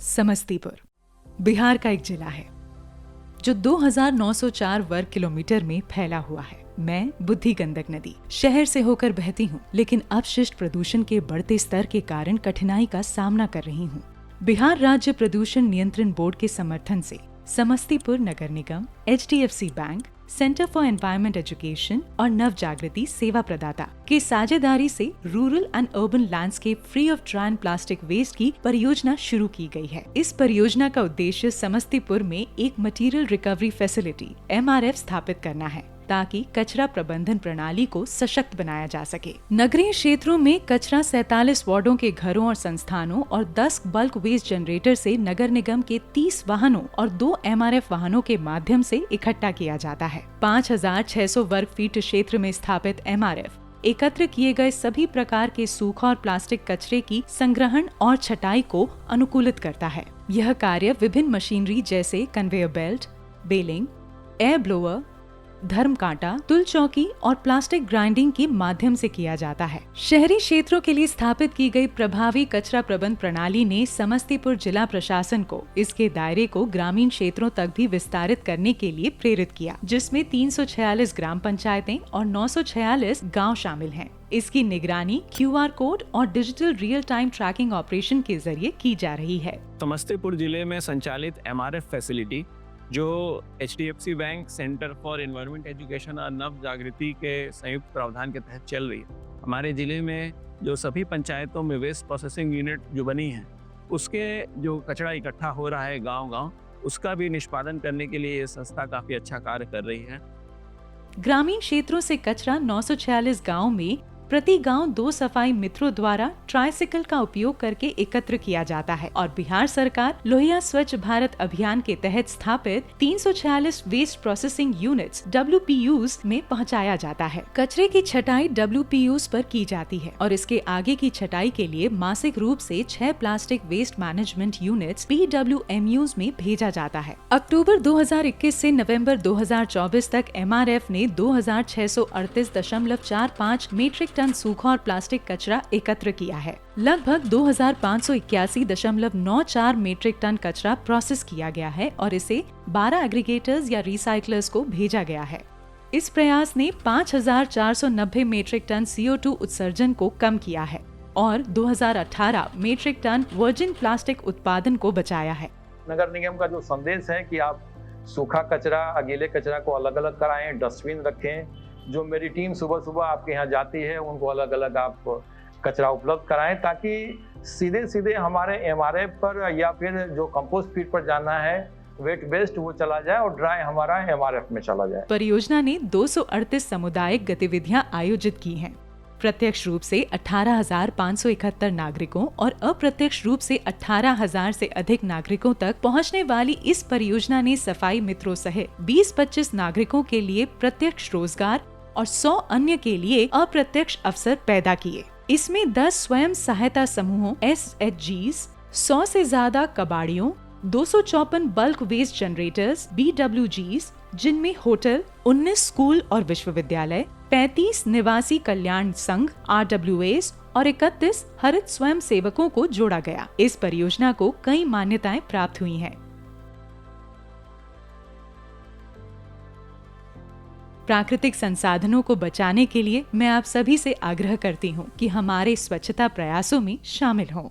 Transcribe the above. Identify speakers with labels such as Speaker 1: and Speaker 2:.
Speaker 1: समस्तीपुर बिहार का एक जिला है जो 2904 वर्ग किलोमीटर में फैला हुआ है। मैं बुद्धि गंडक नदी शहर से होकर बहती हूँ, लेकिन अपशिष्ट प्रदूषण के बढ़ते स्तर के कारण कठिनाई का सामना कर रही हूँ। बिहार राज्य प्रदूषण नियंत्रण बोर्ड के समर्थन से समस्तीपुर नगर निगम, HDFC bank, centre for environment education और नव जागृति सेवा प्रदाता की साझेदारी से rural and urban landscape free of dry and plastic waste की परियोजना शुरू की गई है। इस परियोजना का उद्देश्य समस्तीपुर में एक मटेरियल रिकवरी फैसिलिटी MRF स्थापित करना है, ताकि कचरा प्रबंधन प्रणाली को सशक्त बनाया जा सके। नगरीय क्षेत्रों में कचरा 47 वार्डों के घरों और संस्थानों और 10 बल्क वेस्ट जनरेटर से नगर निगम के 30 वाहनों और 2 MRF वाहनों के माध्यम से इकट्ठा किया जाता है। 5600 वर्ग फीट क्षेत्र में स्थापित MRF एकत्र किए गए सभी प्रकार के सूखा और प्लास्टिक कचरे की संग्रहण और छटाई को अनुकूलित करता है। यह कार्य विभिन्न मशीनरी जैसे कन्वेयर बेल्ट, बेलिंग, एयर ब्लोअर, धर्म कांटा, तुल चौकी और प्लास्टिक ग्राइंडिंग के माध्यम से किया जाता है। शहरी क्षेत्रों के लिए स्थापित की गई प्रभावी कचरा प्रबंध प्रणाली ने समस्तीपुर जिला प्रशासन को इसके दायरे को ग्रामीण क्षेत्रों तक भी विस्तारित करने के लिए प्रेरित किया, जिसमें 346 ग्राम पंचायतें और 946 गांव शामिल हैं। इसकी निगरानी QR कोड और digital real time tracking operation के जरिए की जा रही है।
Speaker 2: समस्तीपुर जिले में संचालित MRF फैसिलिटी जो HDFC bank, centre for environment education और नव जागृति के संयुक्त प्रावधान के तहत चल रही है। हमारे जिले में जो सभी पंचायतों में वेस्ट प्रोसेसिंग यूनिट जो बनी है, उसके जो कचरा इकट्ठा हो रहा है गांव-गांव, उसका भी निष्पादन करने के लिए ये संस्था काफी अच्छा कार्य कर रही है।
Speaker 1: ग्रामीण क्षेत्रों से कचरा 946 गाँव में प्रति गांव 2 सफाई मित्रों द्वारा ट्राइसिकल का उपयोग करके एकत्र किया जाता है और बिहार सरकार लोहिया स्वच्छ भारत अभियान के तहत स्थापित 346 वेस्ट प्रोसेसिंग यूनिट्स WPUs में पहुंचाया जाता है। कचरे की छटाई WPUs पर की जाती है और इसके आगे की छटाई के लिए मासिक रूप से 6 plastic waste management units PWMUs में भेजा जाता है। अक्टूबर 2021 से नवंबर 2024 तक MRF ने 2638.45 मीट्रिक टन सूखा और प्लास्टिक कचरा एकत्र किया है। लगभग 2581.94 मीट्रिक टन कचरा प्रोसेस किया गया है और इसे 12 एग्रीगेटर्स या रिसाइकलर्स को भेजा गया है। इस प्रयास ने 5490 मीट्रिक टन CO2 उत्सर्जन को कम किया है और 2018 मीट्रिक टन वर्जिन प्लास्टिक उत्पादन को बचाया है।
Speaker 3: नगर निगम का जो संदेश है कि आप सूखा कचरा, गीले कचरा को अलग अलग कराएं, डस्टबिन रखें। जो मेरी टीम सुबह सुबह आपके यहाँ जाती है, उनको अलग अलग आप कचरा उपलब्ध कराएं, ताकि सीधे सीधे हमारे MRF पर या फिर जो कंपोस्ट फीड पर जाना है वेट वेस्ट वो चला जाए और ड्राई हमारा MRF में चला जाए।
Speaker 1: परियोजना ने 238 सामुदायिक गतिविधियां आयोजित की हैं। प्रत्यक्ष रूप से 18,571 नागरिकों और अप्रत्यक्ष रूप से 18,000 से अधिक नागरिकों तक पहुंचने वाली इस परियोजना ने सफाई मित्रों सहित 20-25 नागरिकों के लिए प्रत्यक्ष रोजगार और 100 अन्य के लिए अप्रत्यक्ष अवसर पैदा किए। इसमें 10 स्वयं सहायता समूहों SHGs, 100 से ज्यादा कबाड़ियों, 254 बल्क वेस्ट जनरेटर्स BWGs, जिनमें होटल, 19 स्कूल और विश्वविद्यालय, 35 निवासी कल्याण संघ RWAs और 31 हरित स्वयं सेवकों को जोड़ा गया। इस परियोजना को कई मान्यताएं प्राप्त हुई हैं। प्राकृतिक संसाधनों को बचाने के लिए मैं आप सभी से आग्रह करती हूँ कि हमारे स्वच्छता प्रयासों में शामिल हों।